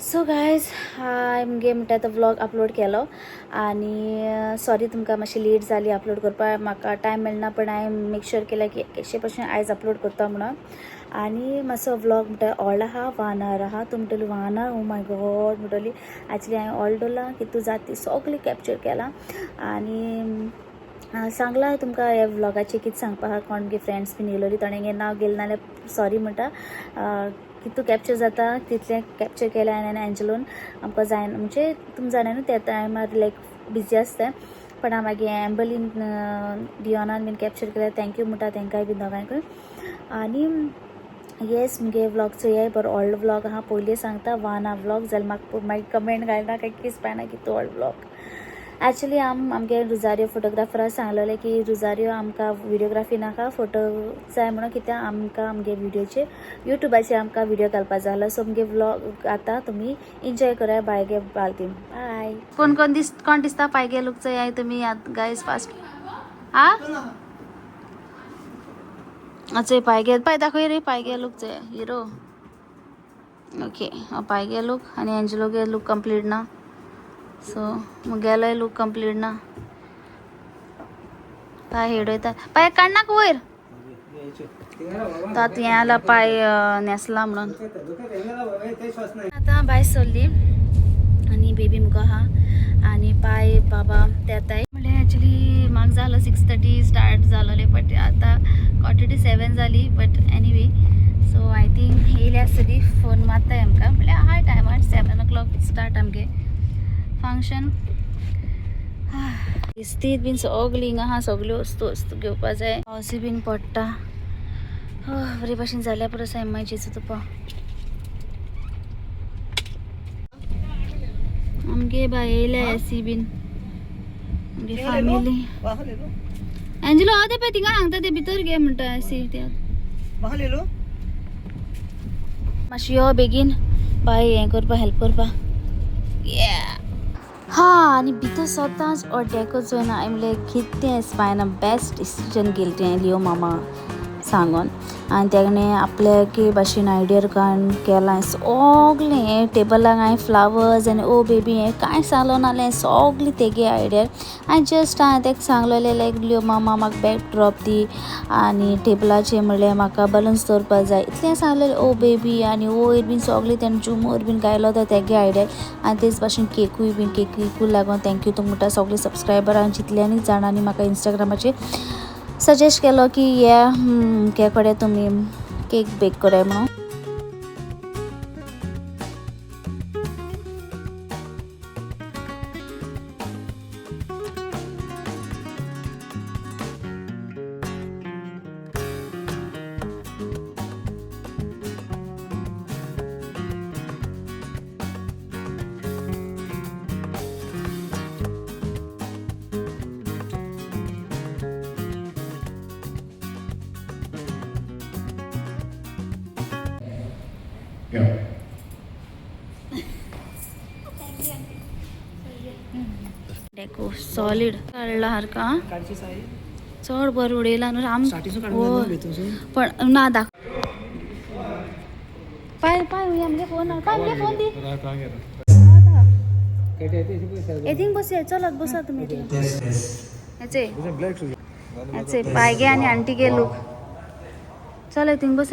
So guys हांवें मुगे म्हणटा तो व्लॉग अपलोड केलो आनी सॉरी तुमकां मातशी लेट जाली अपलोड करपाक म्हाका टायम मेळना पण हांवें मेक श्योर केला की केशे भशेन आयज अपलोड करता म्हणून आनी मातसो व्लॉग म्हणटा ऑल्ड आहा वानर आहा तूं म्हणटली वानर ओ माय गॉड म्हणटली एक्चुली हांवें ऑल्ड दवरला कितू जाती सगळी कॅप्चर केला आनी सांगला तुमकां ह्या व्लॉगाचेर कितें सांगपा आहा कोण गे फ्रेंड्स बीन येयलोली ताणें नांव गेलें नाल्यार सॉरी म्हणटा कितू कॅप्चर जाता तितलें कॅप्चर केलें हांवें एंजलोन आमकां जायना म्हणजे तुमी जाणा न्हू त्या टायमार लायक बिजी आसता पण हांव मागीर एम्बलीन डियोनान बीन कॅप्चर केलें थँक्यू म्हणटा तांकांय बीन दोगांयकूय आनी येस मुगे व्लॉगचो हे बरो ऑल्ड व्लॉग आहा पयलीं सांगता वाना व्लॉग जाल्यार म्हाका मागीर कमेंट घालना काय किस पायना की तो ऑल्ड व्लॉग एक्चुअली आमगे रुजारियो फोटोग्राफराक सांगलेलें की रुजारियो आमकां विडियोग्राफी नाका फोटो जाय म्हणून कित्याक आमकां आमगे विडियोचेर युट्यूबाचेर आमकां विडियो घालपा जाय आसलो सो मुगे व्लॉग आतां तुमी एन्जॉय कराय बायगे बालतीन बाय कोण कोण दिसता पायगे लुकचो हे तुमी गायज फास्ट अच्छा पायगे पाय दाखय रे पायगे लुकचो हिरो ओके पायगे लूक आनी एंजलोगे लूक कंप्लीट ना सो मुगेलोय लूक कंप्लीट ना पाय हेडयता पांय काडनाका वयर आतां हें जाल्यार पांय न्हेसला म्हणून आतां भायर सरली आनी बेबी मुगो आहा आनी पांय बाबा तेताय म्हणल्यार एक्चुली म्हाका जालो 6:30 स्टार्ट जालोलें बट आतां 6:45 जाली but anyway so I think येयले आसतली फोन मारताय आमकां म्हणल्यार हाय टायमार 7 o'clock स्टार्ट आमगे फंक्शन इस्तीत बीन सगळी हिंगा आहा सगल्यो वस्तू घेवपा जाय पावसूय बीन पडटा बरे भाशेन जाल्या पुरो आसा एम्माय जेजू तुपा आमगे बाय येयल्या एसी बीन आमगे फॅमिली एंजलो हांव ते पळय थिंगा हांगता ते भितर गे म्हणटा एसी त्या मातशी यो बेगीन बाय हें करपा हेल्प करपा आनी भितर सोदांच ऑर्डेको चोयना हांवें म्हणलें कितें स्पायना बेस्ट डिसिजन गेलें तें लियो मामा सांगोन आनी तेणें आपल्या भाशेन आयडियर काडून केलां सगलें हें टेबलाक हांवें फ्लावर्स आनी ओ बेबी हें कांय सांगलो नासलें सगलें तेगे आयडियर हांवें जस्ट तेका सांगलेलें लायक लियो मामा म्हाका बॅक ड्रॉप दी आनी टेबलाचेर म्हणल्यार म्हाका बलून्स दवरपा जाय इतलें सांगलेलें ओ बेबी आनी वयर बीन सगलें तेणें झुमर बीन घायलो तो तेगे आयडियर आनी तेच भाशेन केकूय लागून थँक्यू तुमकां म्हणटा सगळीं सबस्क्रायबरां जितल्यांनी जाणांनी म्हाका इंस्टाग्रामाचेर सजेस्ट केलो की हे कडेन तुमी केक बेक कराय म्हणून डेको सॉलिड काडला सारका चड बरो उडयला न्हू आम पण ना दाख पाय पाय आमगे फोन दी एथींग बस चलत बसा तुमी हेचे पायगे आनी आंटीगे लूक चल एथींग बस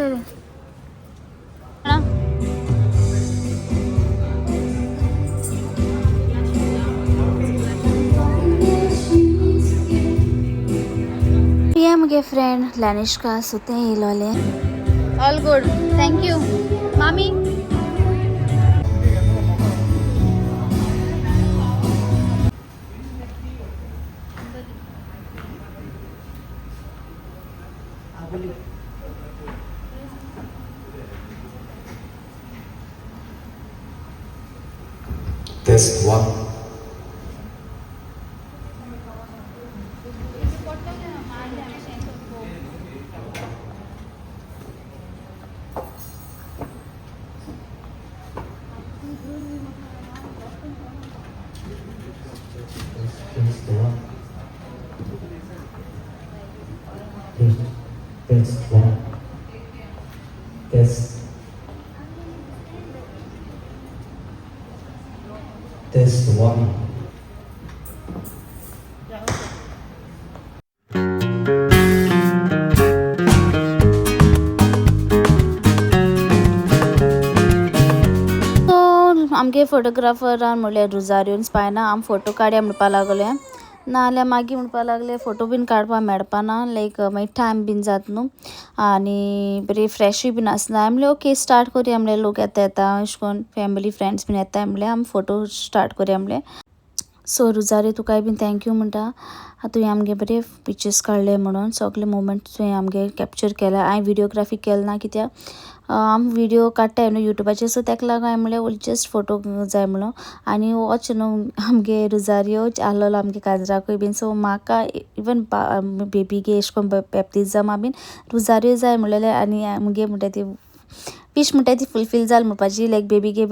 मुगे फ्रेंड लॅनिश्का सुतें येयलोलें ऑल गुड थँक्यू मामी Test 1. Test 1. Test Test one. आमगे फोटोग्राफरान म्हणल्यार रुजारियोन स्पायना आम फोटो काडया म्हणपा लागले नाल्यार मागीर म्हणपा लागले फोटो बीन काडपा मेळपाना लायक मागीर टायम बीन जात न्हू आनी बरी फ्रेशूय बीन आसना म्हणलें ओके स्टार्ट कोरया म्हणलें लोक येता अशें करून फॅमिली फ्रेंड्स बीन येता म्हणलें आमी फोटो स्टार्ट कोरया म्हणलें सो रुजारी तुकाय बीन थँक्यू म्हणटा तुवें आमगे बरे पिक्चर्स काडले म्हणून सगळे मोमेंट तुवें आमगे कॅप्चर केला हांवें विडियोग्राफी केले ना कित्याक आम व्हिडिओ काडटाय न्हू युट्यूबाचेर सो ताका लागून हांवें म्हणलें जस्ट फोटो जाय म्हणून आनी वॉच न्हू आमगे रुजारियो आहलोलो आमगे काजराकूय बीन सो म्हाका इवन बेबीगे अशें करून बॅप्तिजमा बीन रुजारियो जाय म्हणलेले आनी आमगे म्हणटा ती विश म्हणटा ती फुलफील जाल म्हणपाची लायक बेबीगे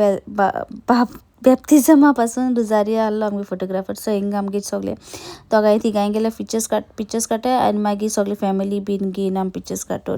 बॅप्तिजमा पासून रुजारियो आहलो आमगे फोटोग्राफर सो हिंगा आमगे सगळे दोगांय तिगांय गेल्यार पिक्चर्स काडटाय आनी मागीर सगळे फॅमिली बीन घेवन आमी पिक्चर्स काडटो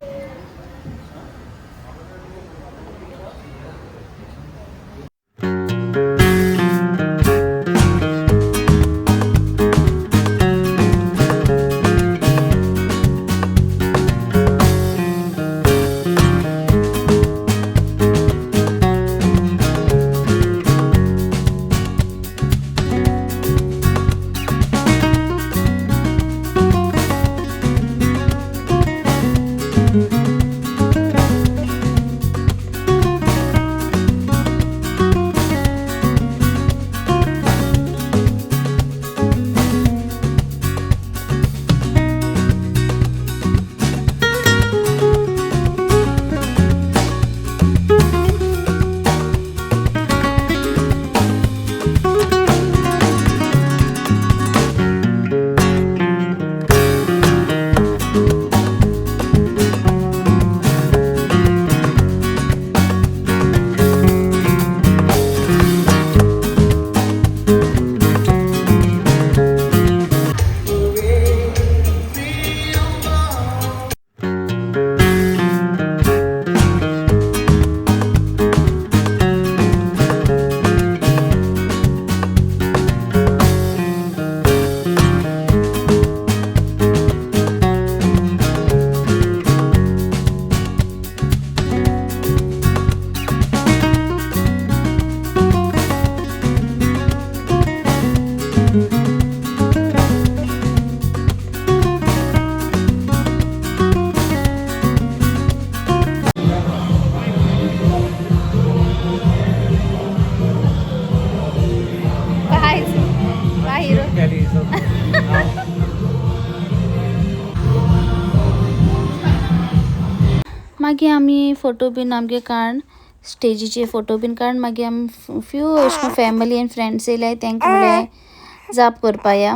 मागीर आमी फोटो बीन आमगे काडून स्टेजीचे फोटो बीन काडून मागीर आमी फ्यू अशें फॅमिली आनी फ्रेंड्स येयल्याय तांकां म्हणल्यार जाप करपा या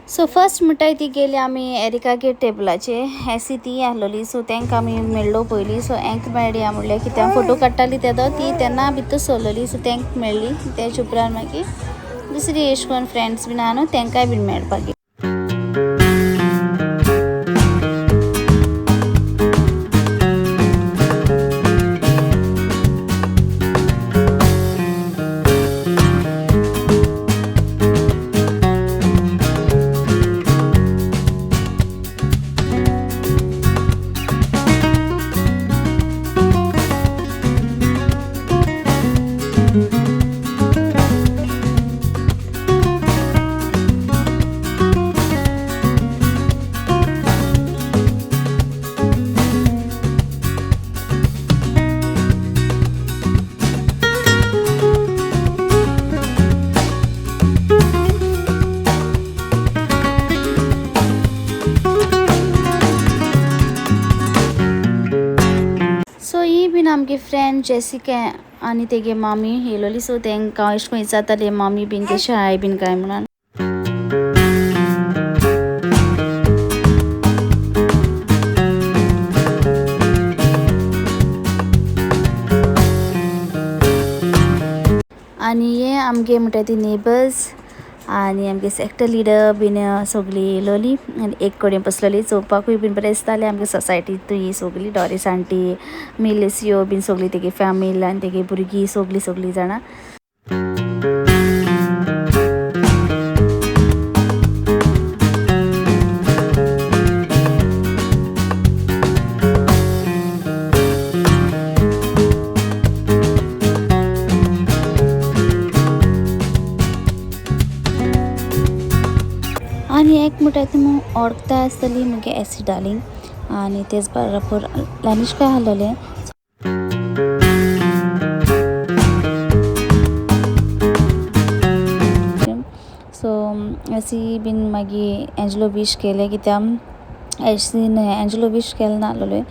सो फर्स्ट म्हणटाय ती गेली आमी एरिकागे टेबलाचे एसी ती आहलोली सो तांकां आमी मेळ्ळो पयलीं सो हांकां मेळया म्हणल्यार कित्याक फोटो काडटाली तेदो ती तेन्ना भितर सरलोली सो तांकां मेळ्ळी तेच्या उपरांत मागीर दुसरी अशें करून फ्रेंड्स बीन आहा न्हू तांकांय बीन मेळपाक आमगे फ्रेंड जेसिका आनी तेगे मामी येयलोली सो तांकां अशें करून विचारताले मामी बीन कशें आहाय बीन काय म्हणून आनी हे आमगे म्हणटा ती नेबर्स आनी आमगे सेक्टर लिडर बीन सगळीं येयलोली आनी एक कडेन बसलेली चोवपाकूय बीन बरें दिसतालें आमगे सोसायटींत ही सगळीं डॉरीस आंटी मिलेसियो बीन सगळीं तेगे फॅमिली आनी तेगे भुरगीं सगळीं जाणां म्हणटा ती ओळखता आसतली मुगे एसी डार्लिंग आनी तेच बरोबर लानिश्का आहलोलें सो एसी बीन मागीर एंजलो विश केलें कित्याक एसीन एंजलो विश केलें नासलोलें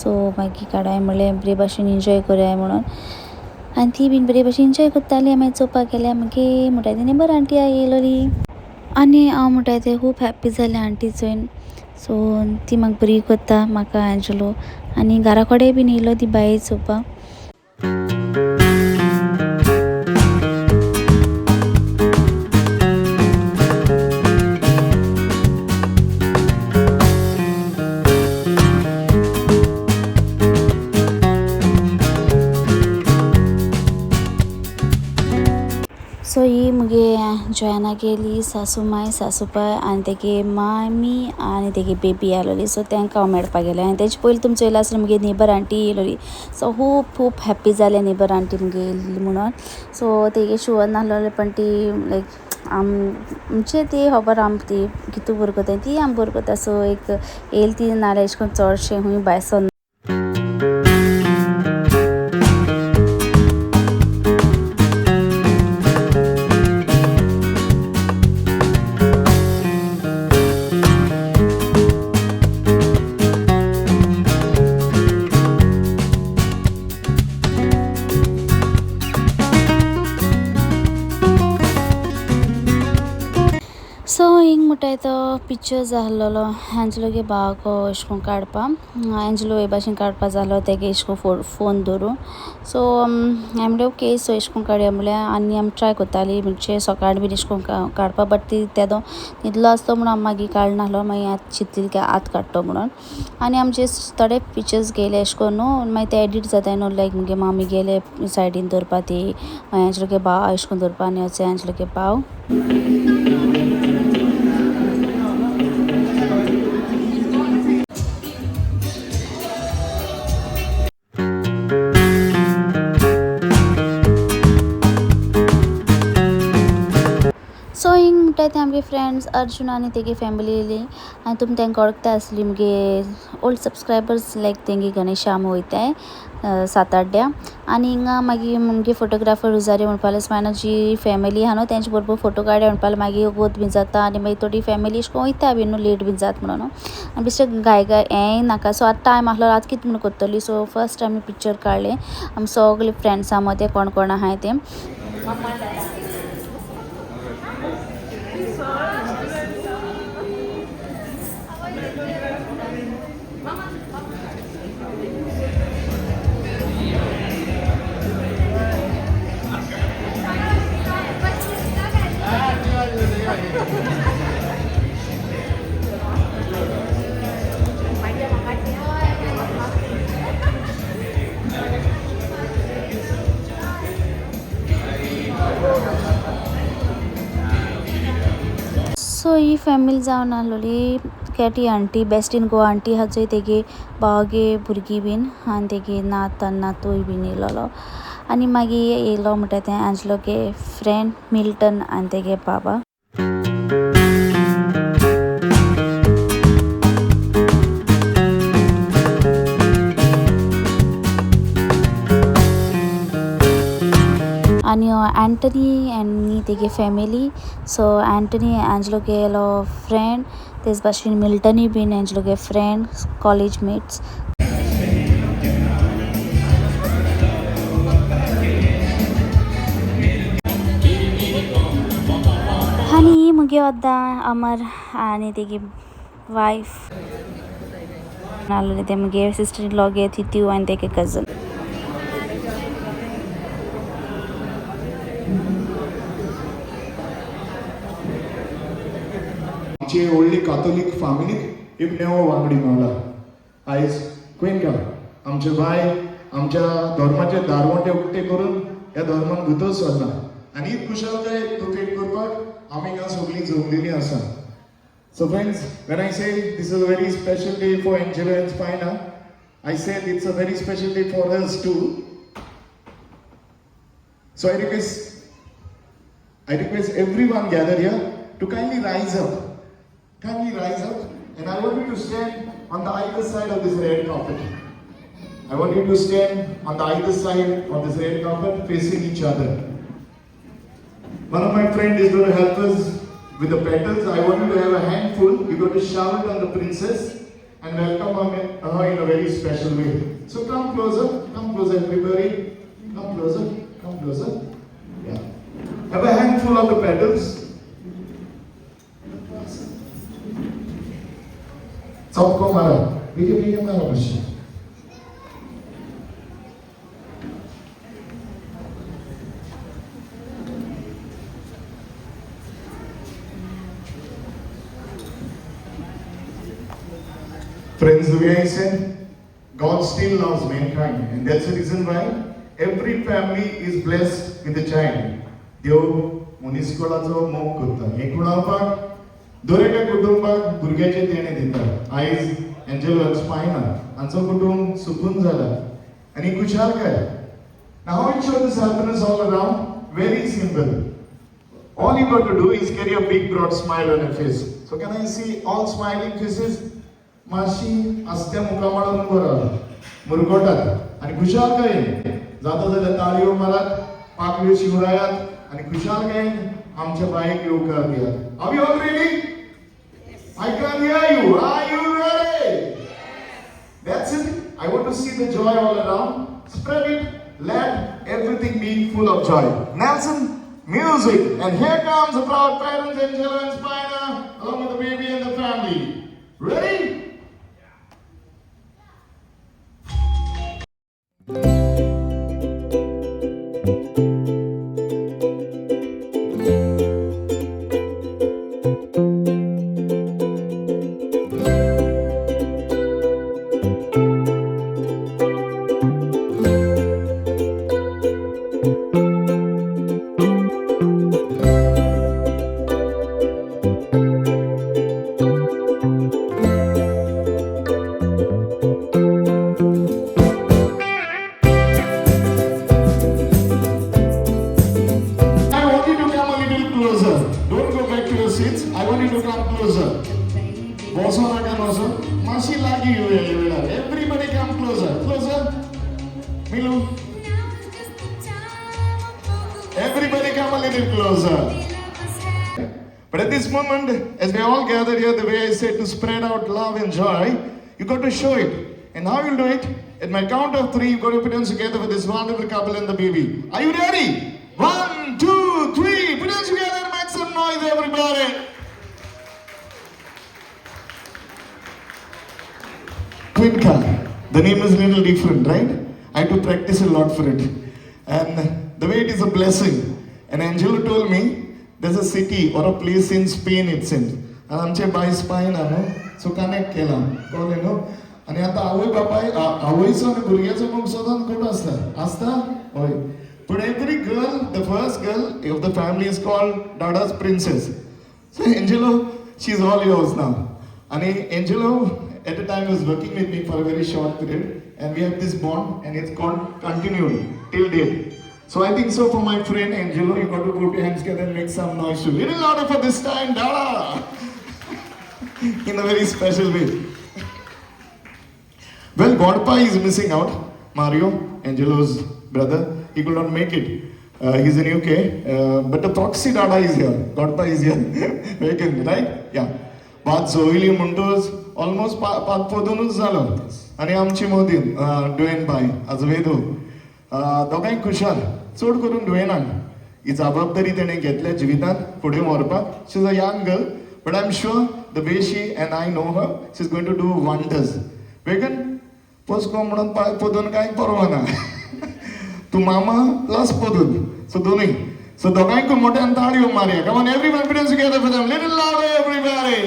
सो मागीर काडाय म्हणलें बरे भाशेन एन्जॉय करया म्हणून आनी ती बीन बरे भाशेन एन्जॉय करताली आमी चोवपाक गेल्या मागीर म्हणटा ती नेबर आंटी येयलोली आनी हांव म्हणटा तें खूब हॅप्पी जालें आंटी चोयन सो ती म्हाका बरी करता म्हाका एंजलो आनी घरा कडेन बीन येयलो ती बाये चोवपाक सो ही मुगे जॉयना गेली सासूमाय सासूपाय आनी तेगे मामी आनी तेगे बेबी आयलोली सो तांकां हांव मेळपाक गेलें आनी तेजे पयलीं तुमी चोयलां आसलें मुगे नेबर आंटी येयलोली सो खूब हॅप्पी जालें नेबर आंटी मुगे येयली म्हणून सो तेगे शुवर नासलोलें पण ती लायक आमचे ती खबर आम ती कितू बरो करता ती आम बरो करता सो एक येयली ती नाल्यार अशें करून चडशें खूंय भायर सोन सो हिंग म्हणटाय तो पिक्चर जाल्लो एंजलोगे बावको अशें करून काडपाक एंजलो हे भाशेन काडपा जालो तेगे अशें करून फोन धरून सो हांवें म्हणलें ओके सो अशें करून काडया म्हणल्यार आनी आमी ट्राय कोत्ताली म्हणजे सकाळ बीन अशें करून काडपा बट ती तेदो न्हिदलो आसलो म्हणून आमी मागीर काडनासलो मागीर आतां चिंतली की आतां काडटो म्हणून आनी आमचे थोडे पिक्चर्स गेले अशें करून न्हू मागीर ते एडीट जाताय न्हू लायक मुगे मामी गेले सायडीन दवरपा ती एंजलोगे बाव अशें करून दवरपा आनी वचून एंजलोगे बाव सो हिंग म्हणटाय ते आमगे फ्रेंड्स अर्जुन आनी तेगे फॅमिली येयली आनी तुमी तांकां वळखता आसली मुगे ओल्ड सबस्क्रायबर्स लायक तेंगे गणेशा आमी वयताय 7-8 आनी हिंगा मागीर मुगे फोटोग्राफर रुजारी म्हणपाले मायना जी फॅमिली आहा न्हू तेंचे बरोबर फोटो काडया म्हणपाले मागीर वोत बीन जाता आनी मागीर थोडी फॅमिली अशें करून वयता बीन न्हू लेट बीन जाता म्हणून आनी बेश्टें घाय हेंय नाका सो आतां टायम आहलो आतां कितें म्हणून कोत्तली सो फर्स्ट आमी पिक्चर काडलें आमी सगळे फ्रेंड्स आहा ते कोण कोण आहाय ते सो ही फॅमिली जावन आहलोली Katie aunty best in Goa aunty आहा चोय तेगे बावगे भुरगीं बीन आनी तेगे नात आनी नातूय बीन येयलोलो आनी मागीर येयलो म्हणटा तें एंजलोगे फ्रेंड मिल्टन आनी तेगे बाबा आनी एंटनी आनी तेगे फॅमिली सो एंटनी एंजलोगेलो फ्रेंड तेच भाशेन मिल्टनूय बीन एंजलोगे फ्रेंड कॉलेज मेट्स आनी मुगे वद्दा अमर आनी तेगे वायफ नासलोले ते मुगे सिस्टर इन लॉ गे तित्यू आनी तेगे कजन आमची व्हडली कातोलीक फॅमिलीक एक नेवो वांगडी मेवला आयज गोंयकार आमचे बाय आमच्या धर्माचे दारवटे उक्ते करून ह्या धर्मान भितर सरना आनी ही खुशालकाय क्रिएट करपाक आमी हांगा सगळीं जमलेलीं आसा so friends when I say this is a very special day for Angelo and Spina I said it's a very special day for us too so I request everyone gathered here to kindly rise up Can we rise up? And I want you to stand on the either side of this red carpet. I want you to stand on the either side of this red carpet facing each other. One of my friends is going to help us with the petals. I want you to have a handful. You're going to shower it on the princess and welcome her in a very special way. So come closer everybody. Come closer. Yeah. Have a handful of the petals. सबको मारा, भैया मारा बच्चे. Friends, the way I said, God still loves mankind, and that's the reason why every family is blessed with a child. देव मनीसकुळाचो मोग करता. एक उडावपाक दरेका कुटुंबाक भुरग्याचे देणे दिता. आयज एंजलो स्पायना हांचो कुटुंब सुकून जाला आनी खुशालकाय. Now how it shows this happiness all around? Very simple. All you got to do is carry a big broad smile on your face. So can I see all smiling faces? माशी आस्त्या मुखामळान बरो मुरगोटात आनी खुशालकायेन जाता जाल्यार ताळयो मारात, पाकळ्यो शिवरायात आनी खुशालकायेन आमच्या बायेक येवकार दियात. Are we all ready? I can't hear you. Are you ready? That's it. I want to see the joy all around. Spread it. Let everything be full of joy. Nelson, music. And here comes the proud parents, Angela and Spina, along with the baby and the family. Ready? I want you to come closer. Everybody come closer. Milu. Everybody come a little closer. But at this moment, as we all gather here, the way I said to spread out love and joy, you got to show it. And how you'll do it? At my count of 3, you've got to put hands together with this wonderful couple and the baby. Are you ready? 1, 2, 3. Put hands together and make some noise, everybody. Twinka. The name is a little different, right? I had to practice a lot for it. And the way it is a blessing. And Angelo told me there's a city or a place in Spain, it seems. And आमचे bye spine आनो सो connect केला कळ्ळें न्हू. आनी आतां आवय बापाय आवयचो आनी भुरग्याचो मोग सदांच खोट आसता हय. But every girl, the first girl of the family is called Dada's princess. So Angelo, she's all yours now. And Angelo at the time was working with me for a very short period, and we have this bond, and it's continued till date. So I think so for my friend Angelo, you got to put your hands together and make some noise too. Little louder for this time, Dada! In a very special way. Well, Godpa is missing out. Mario, Angelo's brother, he could not make it. He's in UK, but the proxy Dada is here. Godpa is here. Vacant, right? Yeah. But Zoili Muntos almost podunus zalo. Ani amchi modin Dwayne Bhai Azevedo. दोगांय खुशाल चड करून दुयेनान ही जबाबदारी तेणें घेतल्या जिवितांत फुडें व्हरपाक. She is a young girl, but I am sure the way she and I know her, she is going to do wonders. वेगन पोस्को म्हणून पदून कांय परवा ना. तूं मामा प्लस पदून, सो दोनूय. सो दोगांयकूय मोठ्यान ताळयो मारया. Come on everyone put together for them. Little louder everybody.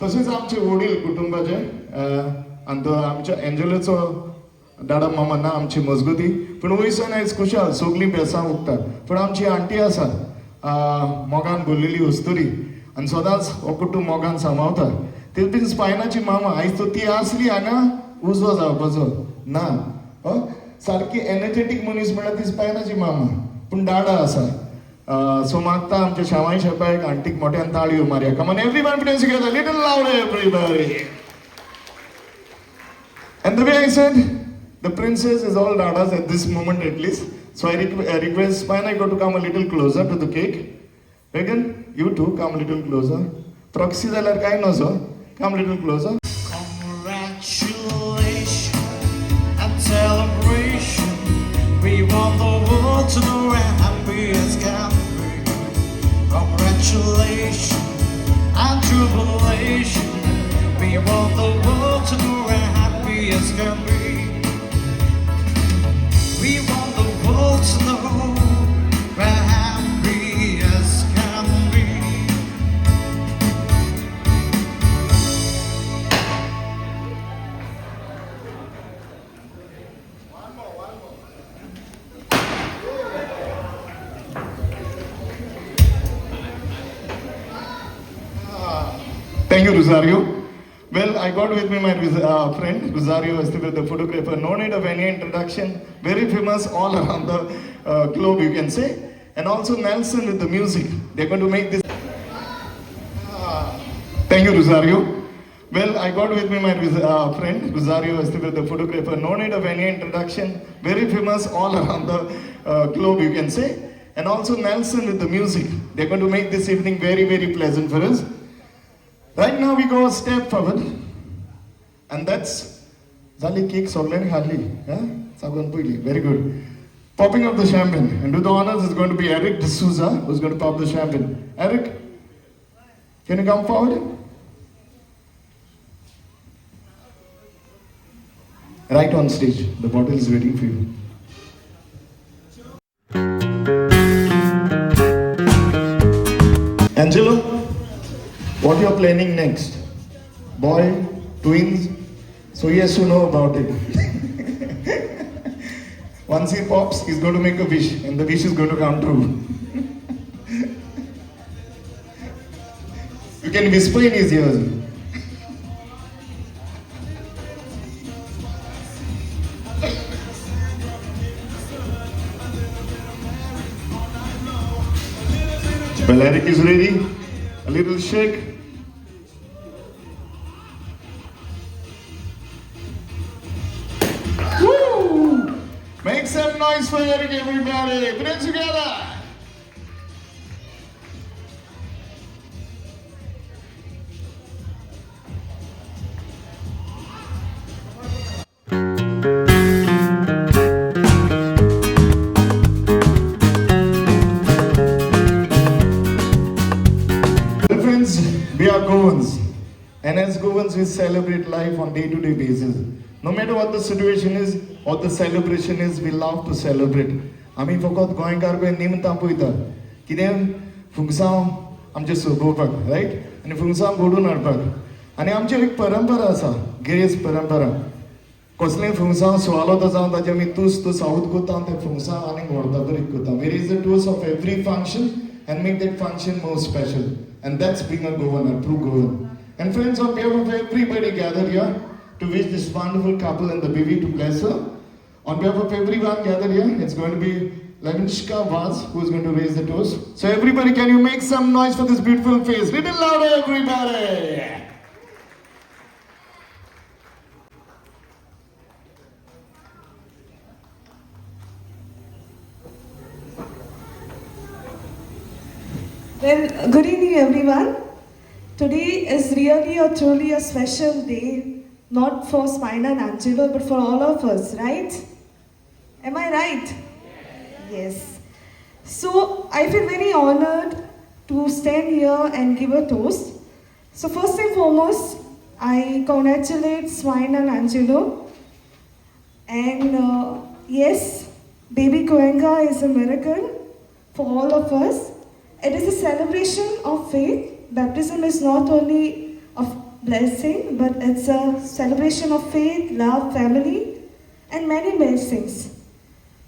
तशेंच आमचे वडील कुटुंबाचे आनी तो आमच्या एंजलोचो दादा मामा ना आमची मजगुती. पण वयसान आयज खुशाल सगलीं बेसां उगतात. पण आमची आंटी आसा मोगान भरलेली वस्तुरी आनी सदांच हो कुटूंब मोगान सांबाळता. ते बीन स्पायनाची मामा आयज तो ती आसली हांगा उजो जावपाचो ना. सारकी एनर्जेटीक मनीस म्हळ्यार ती स्पायनाची मामा. पूण दादा आसा सो मागता आमच्या शामाई शेपायक आंटीक मोठ्यान ताळयो मारया. Come on everyone, put hands together, little louder everybody. And the way I said, the princess is all dadas at this moment at least. So I request Spina to come a little closer to the cake. Regan, you too, come a little closer. Proxy zalar kai no so. Come a little closer. Congratulations and celebration. We want the world to know we're happy as can be. Congratulations and jubilation. We want the world to know we're happy as can be. We want the world to know we're happy as can be. Thank you, Rosario. Well, I got with me my friend Rosario Estevez, the photographer. No need of any introduction. Very famous all around the globe, you can say. And also Nelson with the music. They're going to make this. Thank you, Rosario. Well, I got with me my friend Rosario Estevez, the photographer. No need of any introduction. Very famous all around the globe, you can say. And also Nelson with the music. They're going to make this evening very, very pleasant for us. Right now we go a step forward, and that's Zali cake Soglen Hali. Very good. Popping up the champagne. And to the honors is going to be Eric D'Souza, who's going to pop the champagne. Eric, can you come forward? Right on stage. The bottle is waiting for you. Angelo, what you're planning next? Boy, twins, so he has to know about it. Once he pops, he's going to make a wish, and the wish is going to come true. You can whisper in his ears. Well, Eric is ready. A little shake. Woo! Make some noise for Eric, everybody. Put it together. Friends, we are Goans, and as Goans we celebrate life on day-to-day basis. No matter what the situation is or the celebration is, we love to celebrate. आमी फकत गोंयकार पळय निमतां पळयता कितें फुगसांव आमचे सोबोवपाक, riot, आनी फुगसांव घडोवन हाडपाक. आनी आमची एक परंपरा आसा, गिरेस्त परंपरा. कसलेंय फुगसांव सुवाळो तो जावं ताचे आमी तूस साऊथ कोता तें फुगसांव आनीक व्हरता तरी कोता. We raise the toast of every function and make that function more special. And that's being a Goan, a true Goan. And friends, on behalf of everybody gathered here to wish this wonderful couple and the baby to bless her. On behalf of everyone gathered here, it's going to be Lavinshka Vaz who is going to raise the toast. So everybody, can you make some noise for this beautiful face? Little louder, everybody! Well, good evening everyone. Today is really or truly a special day, not for Spina and Angelo, but for all of us, right? Am I right? Yes. So I feel very honored to stand here and give a toast. So first and foremost, I congratulate Spina and Angelo. And yes, baby Goenka is a miracle for all of us. It is a celebration of faith. Baptism is not only a blessing, but it's a celebration of faith, love, family, and many blessings.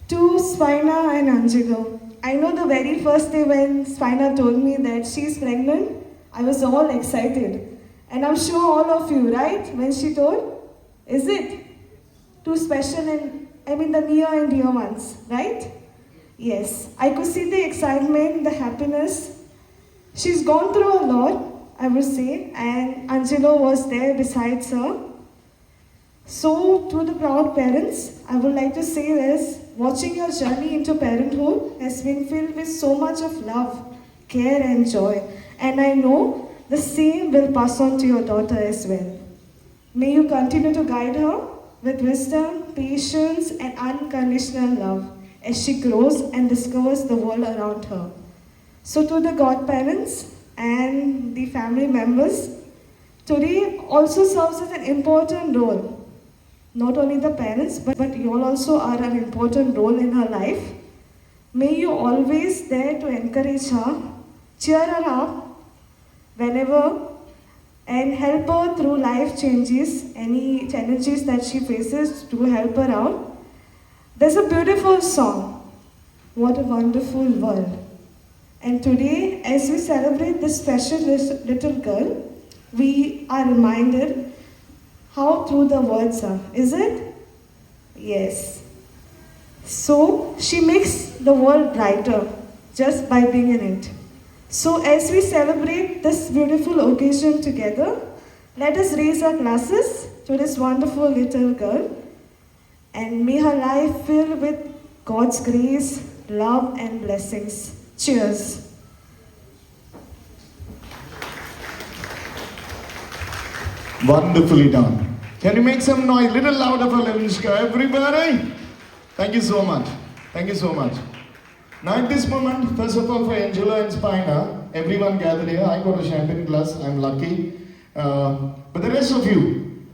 To Spina and Angelo, I know the very first day when Spina told me that she's pregnant, I was all excited. And I'm sure all of you, right? When she told, is it? Too special and, I mean the near and dear ones, right? Yes, I could see the excitement, the happiness. She's gone through a lot, I would say, and Angelo was there besides her. So, to the proud parents, I would like to say this: watching your journey into parenthood has been filled with so much of love, care, and joy. And I know the same will pass on to your daughter as well. May you continue to guide her with wisdom, patience, and unconditional love as she grows and discovers the world around her. So, to the godparents and the family members, today also serves as an important role. Not only the parents, but you all also are an important role in her life. May you always there to encourage her, cheer her up whenever, and help her through life changes, any challenges that she faces, to help her out. There's a beautiful song, What a Wonderful World. And today, as we celebrate this special little girl, we are reminded how true the words are. Is it? Yes. So, she makes the world brighter just by being in it. So, as we celebrate this beautiful occasion together, let us raise our glasses to this wonderful little girl, and may her life fill with God's grace, love, and blessings. Cheers. Wonderfully done. Can you make some noise? Little louder for Levinska, everybody. Thank you so much. Thank you so much. Now at this moment, first of all for Angela and Spina, everyone gathered here. I got a champagne glass, I'm lucky. But the rest of you,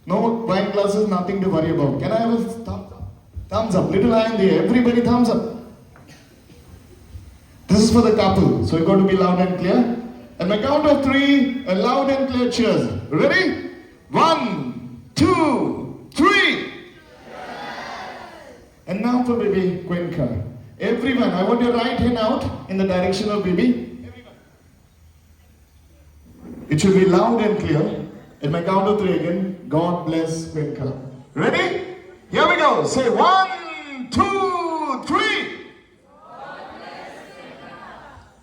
no wine glasses, nothing to worry about. Can I have a thumbs up? Thumbs up, little eye in the air. Everybody thumbs up. This is for the couple, so you got to be loud and clear. At my count of 3, a loud and clear cheers. Ready? 1, 2, 3. And now for baby Cuenca. Everyone, I want your right hand out in the direction of baby. It should be loud and clear. At my count of 3 again, God bless Cuenca. Ready? Here we go. Say 1, 2, 3.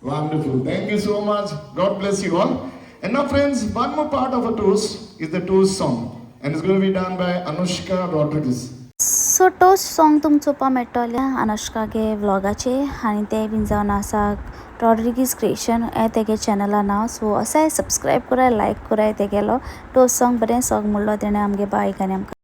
Wonderful. Thank you so much. God bless you all. And now friends, one more part of a toast is the toast song. And it's going to be done by Anushka Rodriguez. So toast song तुमचो चोवपा मेळटलें अनुष्कागे व्लॉगाचे आनी तें been जावन आसा Rodrigues creation हें तेगे चॅनला नांव. सो असाय सबस्क्रायब कराय, लायक कराय तेगेलो टोस्ट सॉंग. बरें सॉंग म्हणलो तेणें आमगे बायकांनी आमकां.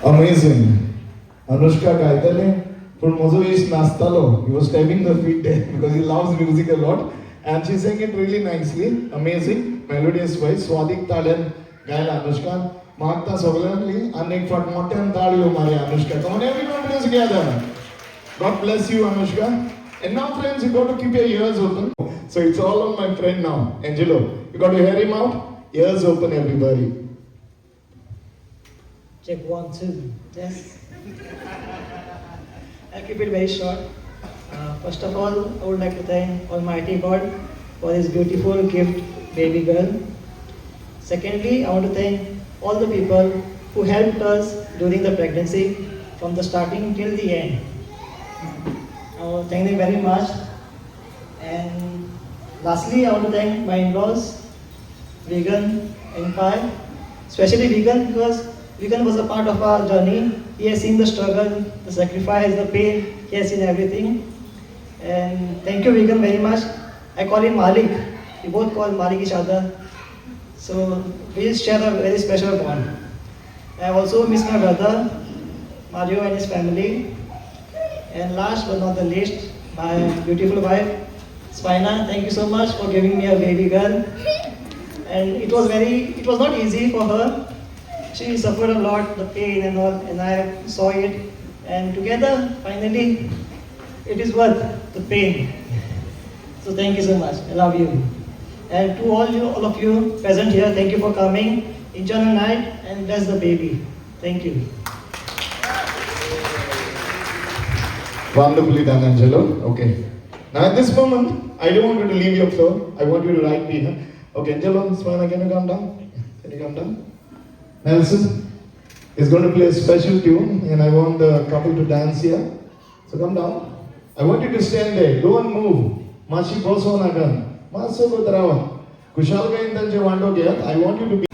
Amazing. Anushka gaitale, but Mozo is nastalo. He was tapping the feet there because he loves music a lot. And she sang it really nicely. Amazing. Melodious voice. Swadik Talen, gaila Anushka. Magta Sogalanli, Anik Fat Motem Tadio Maria Anushka. Come on, everyone please together. God bless you, Anushka. And now, friends, you got to keep your ears open. So it's all on my friend now, Angelo. You got to hear him out. Ears open, everybody. Check 1, 2. Yes. I'll keep it very short. First of all, I would like to thank Almighty God for His beautiful gift, baby girl. Secondly, I want to thank all the people who helped us during the pregnancy, from the starting till the end. I want to thank them very much. And lastly, I want to thank my in-laws, Vegan and Pai, especially Vegan because Vegan was a part of our journey. He has seen the struggle, the sacrifice, the pain. He has seen everything. And thank you, Vegan, very much. I call him Malik. We both call Malik each other. So we share a very special bond. I also miss my brother, Mario, and his family. And last but not the least, my beautiful wife, Spina. Thank you so much for giving me a baby girl. And it was not easy for her. She suffered a lot, the pain and all, and I saw it. And together, finally, it is worth the pain. So thank you so much. I love you. And to all of you present here, thank you for coming. Enjoy the night and bless the baby. Thank you. Wonderfully done, Angelo. Okay. Now at this moment, I don't want you to leave your floor. I want you to write me here. Okay, Angelo, Smana, can you come down? Can you come down? Nelson is going to play a special tune and I want the couple to dance here. So come down. I want you to stand there. Don't move. Mashi boso nagan. Maso go tarawa. Kushal ka indan je wando gaya. I want you to be.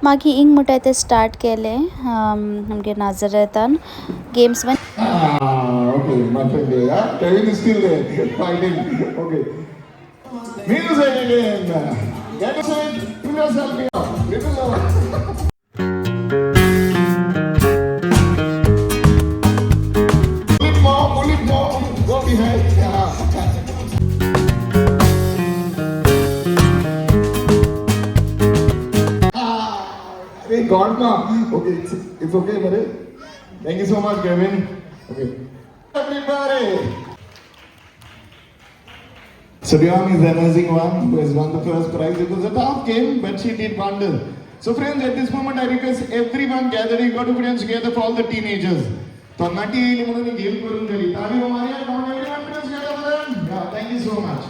मागी इंग मुटाय ते start केले आमगे नाजरेतान games one Okay, my friend there. Huh? Kevin is still there, fighting. Okay. Music again. Get us in. Pull yourself here. Little lower. Pull it more. Go behind. Yeah. Hey, God, ma. Okay, it's okay, Mare. Thank you so much, Kevin. Okay. Everybody. So Dion is the amazing one who has won the first prize. It was a tough game, but she did wonder. So friends, at this moment I request everyone gathering, got to put hands together for all the teenagers. So Nati Limunani game kurun kari. Tari Omariya, come on everyone, put hands together for them. Yeah, thank you so much.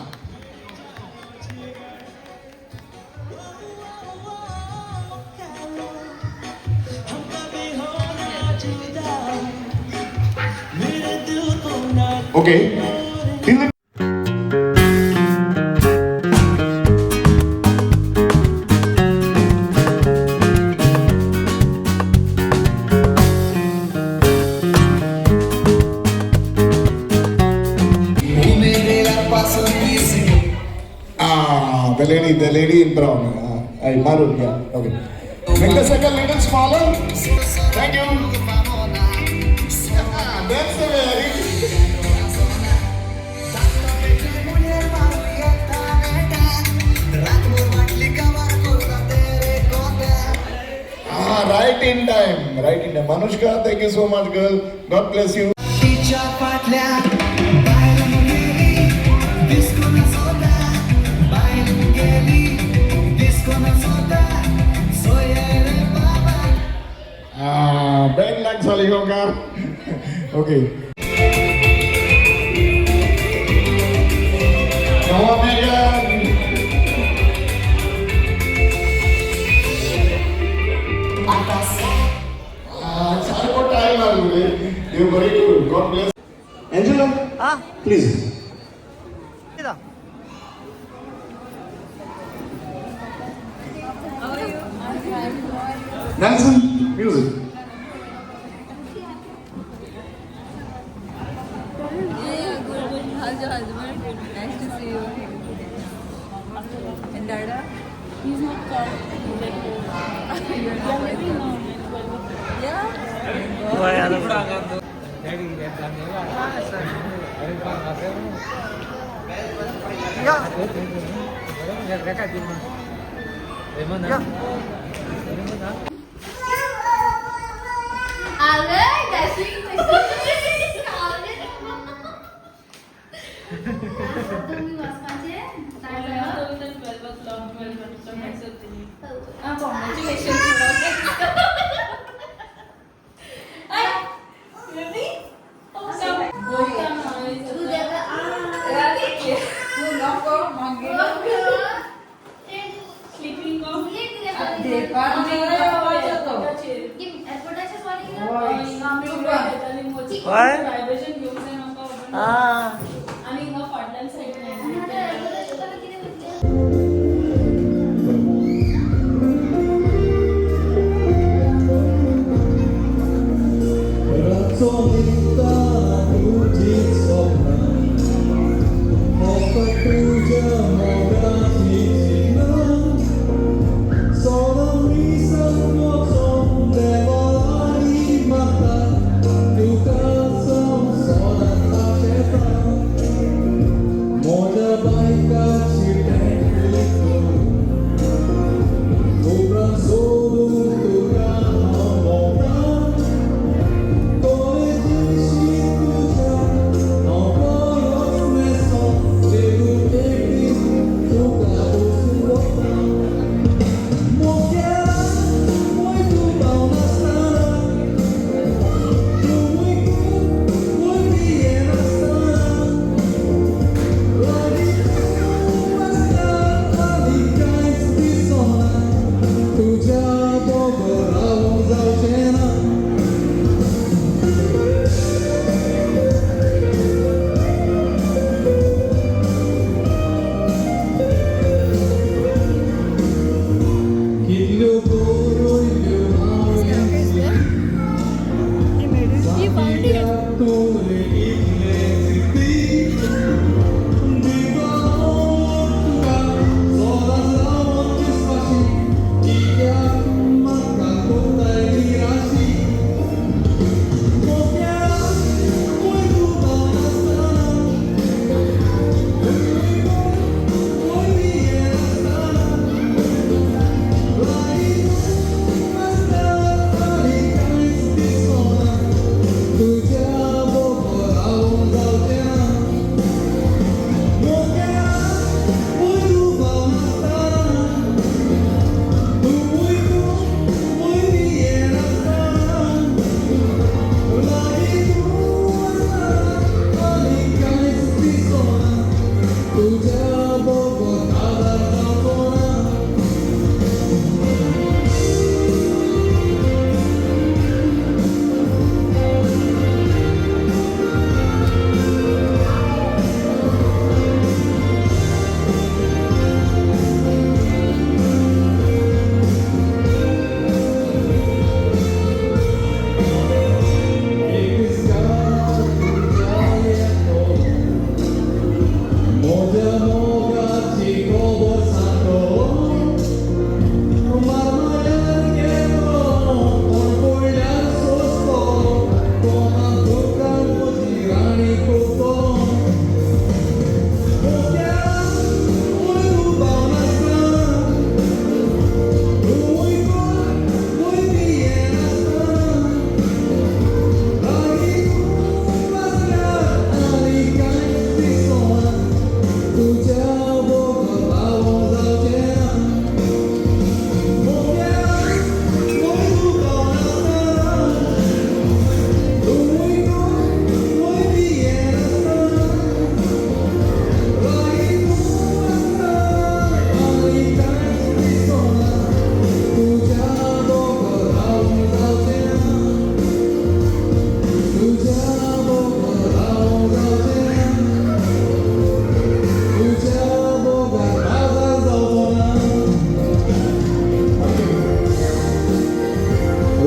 Okay. Till the the lady in brown. Maroon, yeah. Okay. Make the circle little smaller. Thank you. That's the very. Right in time. Right in time. Manushka, thank you so much, girl. God bless you. Bad luck, Saligonga. Okay. Come on, Megan. You're very good. God bless. Angela, please. How are you? Nelson, music. How's your husband? Nice to see you. And Dada? He's not called. तुम्ही वाचपाचे Seorang reason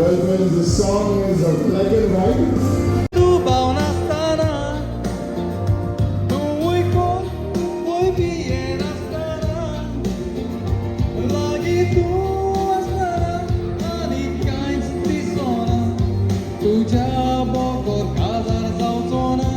Well, the song is a black and white. Tu bauna stana, tu uiko, oi biena stana, lagi tu astana, ani kains tisona, tu jabo kor kazar zautona.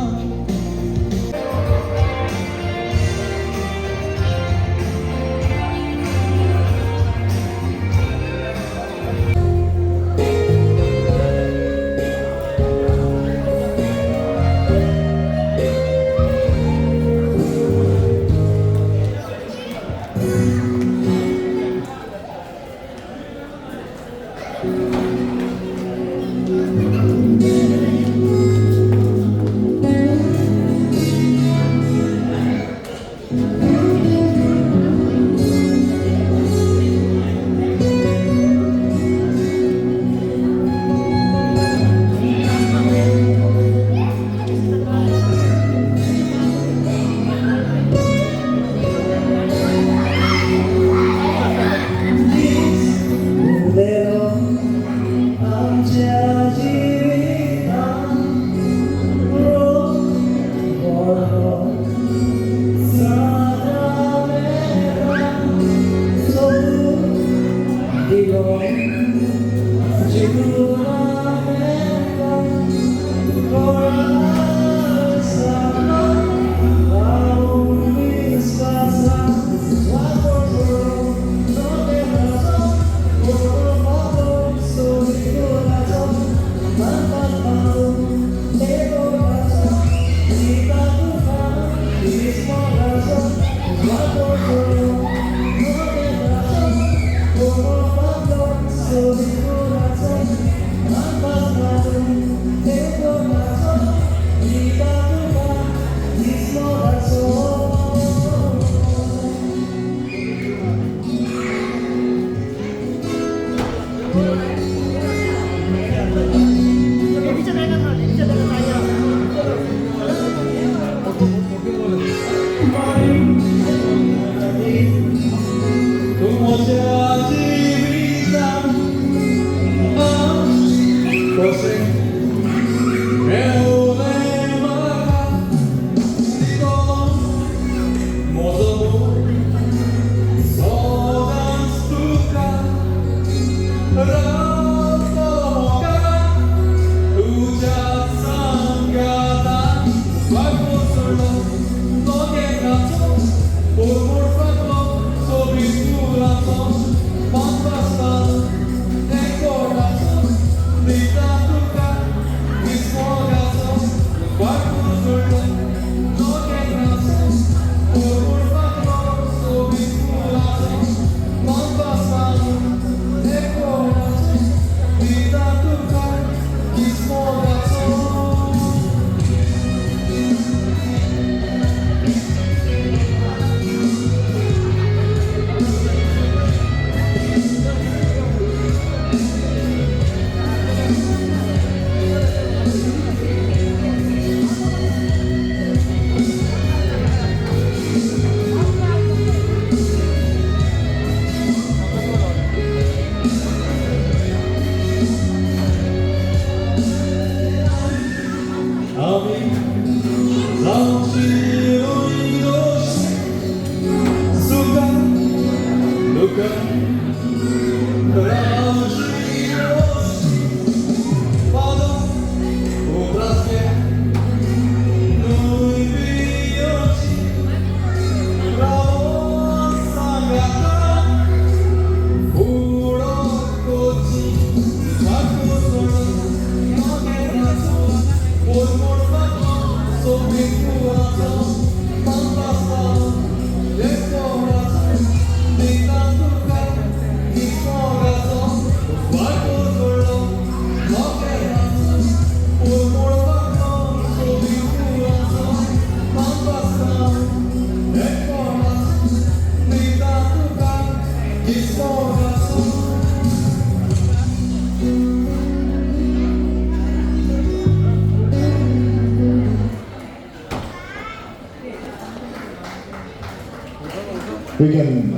Begin.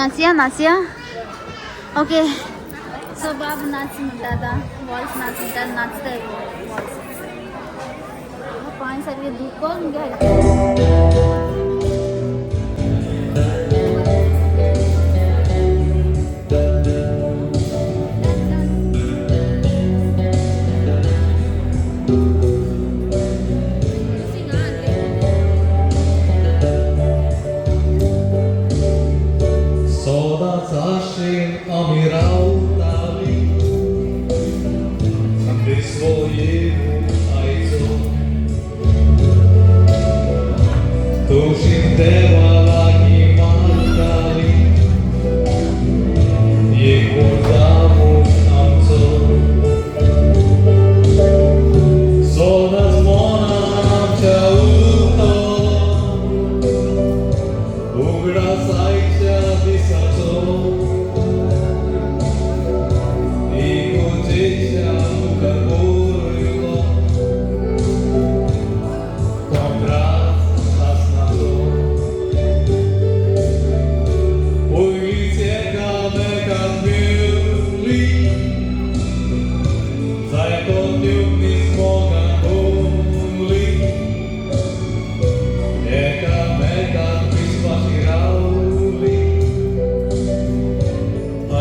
नाचया okay so बाब नाच म्हणटा आतां walls नाच म्हणटा नाचताय walls पांय सारके दुखोन घ्या Szóraca szén, ami rautali, aby swojemu ojcu. Tužim teba lagi matali, jego zamuž amco. Zona zvona namča uto, ugrasajcia vysaco. Iku dziecię muka kurilo, kontrast nas na to. Ulice kameka zmieli, zajkotniuk mi smoga uli. Eka meka prismaši rauli,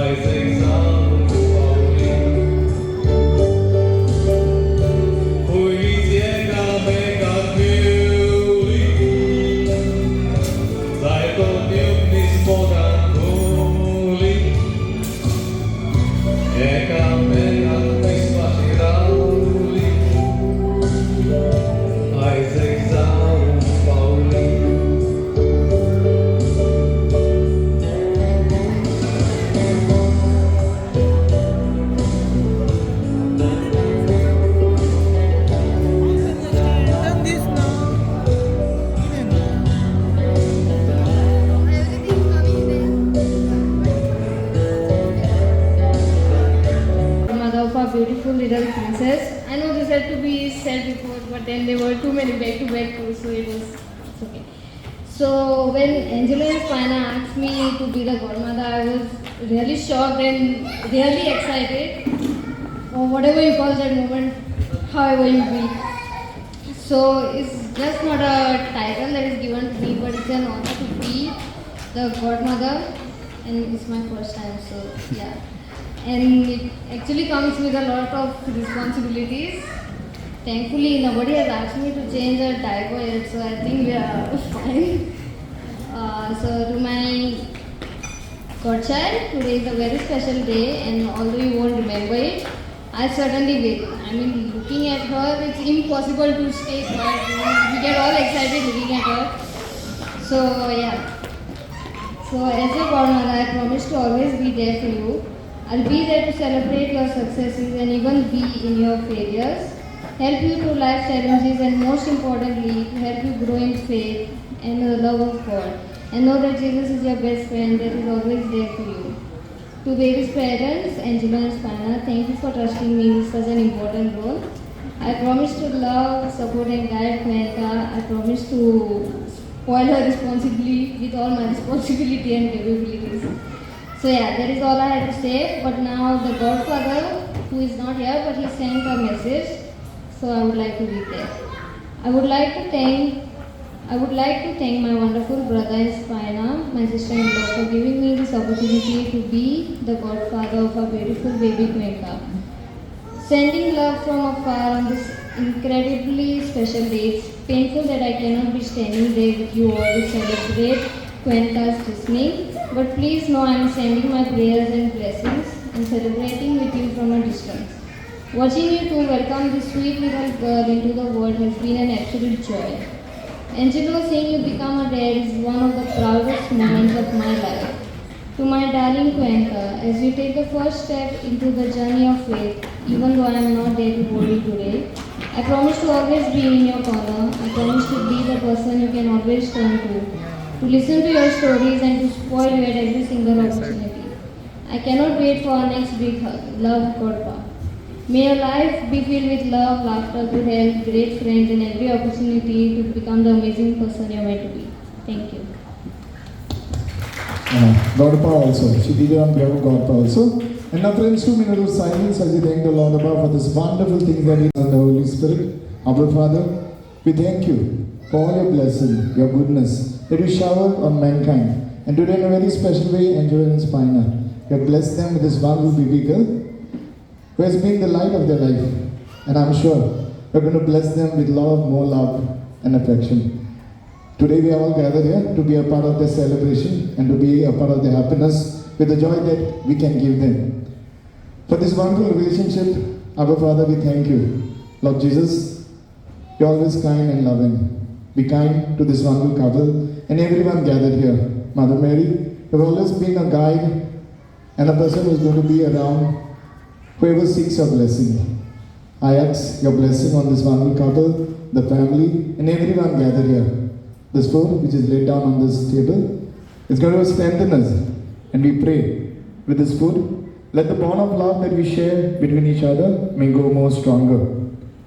Isaac zamu pauli. Ulice kameka zmieli, zajkotniuk mi smoga uli. Eka meka prismaši rauli, Isaac zamu pauli. Mother of our beautiful little princess. I know this had to be said before, but then there were too many back-to-back tours, so it's okay. So when Angelo and Spina asked me to be the godmother, I was really shocked and really excited, or whatever you call that moment, however you be. So it's just not a title that is given to me, but it's an honor to be the godmother, and it's my first time, so yeah. And it actually comes with a lot of responsibilities. Thankfully, nobody has asked me to change a diaper yet, so I think we are fine. So to my godchild, today is a very special day, and although you won't remember it, I certainly will. I mean, looking at her, it's impossible to stay quiet. We get all excited looking at her. So yeah. So as a godmother, I promise to always be there for you. I'll be there to celebrate your successes and even be in your failures, help you through life challenges, and most importantly, to help you grow in faith and the love of God. And know that Jesus is your best friend that is always there for you. To baby's parents, Angelo and Spina, thank you for trusting me with such an important role. I promise to love, support and guide Priyanka. I promise to spoil her responsibly with all my responsibility and capabilities. So yeah, that is all I had to say. But now the godfather, who is not here, but he sent a message. So I would like to read that. I would like to thank my wonderful brother in Spina, my sister-in-law, for giving me this opportunity to be the godfather of our beautiful baby Priyanka. Sending love from afar on this incredibly special day. It's painful that I cannot be standing there with you all to celebrate Priyanka's christening. But please know I am sending my prayers and blessings and celebrating with you from a distance. Watching you two welcome this sweet little girl into the world has been an absolute joy. Angelo, seeing you become a dad is one of the proudest moments of my life. To my darling Priyanka, as you take the first step into the journey of faith, even though I am not there to hold you today, I promise to always be in your corner. I promise to be the person you can always turn to listen to your stories and to spoil you at every single opportunity. I cannot wait for our next big hug. Love, Godpa. May your life be filled with love, laughter, good health, great friends, and every opportunity to become the amazing person you're meant to be. Thank you. Godpa also. She did it on behalf of Godpa also. And now friends, 2 minutes of silence as we thank the Lord above for this wonderful things that He done, the Holy Spirit. Our Father, we thank you for all your blessing, your goodness that you shower on mankind. And today in a very special way, Angela and Spina, you have blessed them with this wonderful baby girl who has been the light of their life. And I'm sure you're going to bless them with more love and affection. Today we are all gathered here to be a part of this celebration and to be a part of the happiness with the joy that we can give them. For this wonderful relationship, our Father, we thank you. Lord Jesus, you're always kind and loving. Be kind to this wonderful couple and everyone gathered here. Mother Mary, you've always been a guide and a person who's going to be around whoever seeks your blessing. I ask your blessing on this wonderful couple, the family, and everyone gathered here. This food which is laid down on this table is going to strengthen us. And we pray with this food, let the bond of love that we share between each other may go more stronger.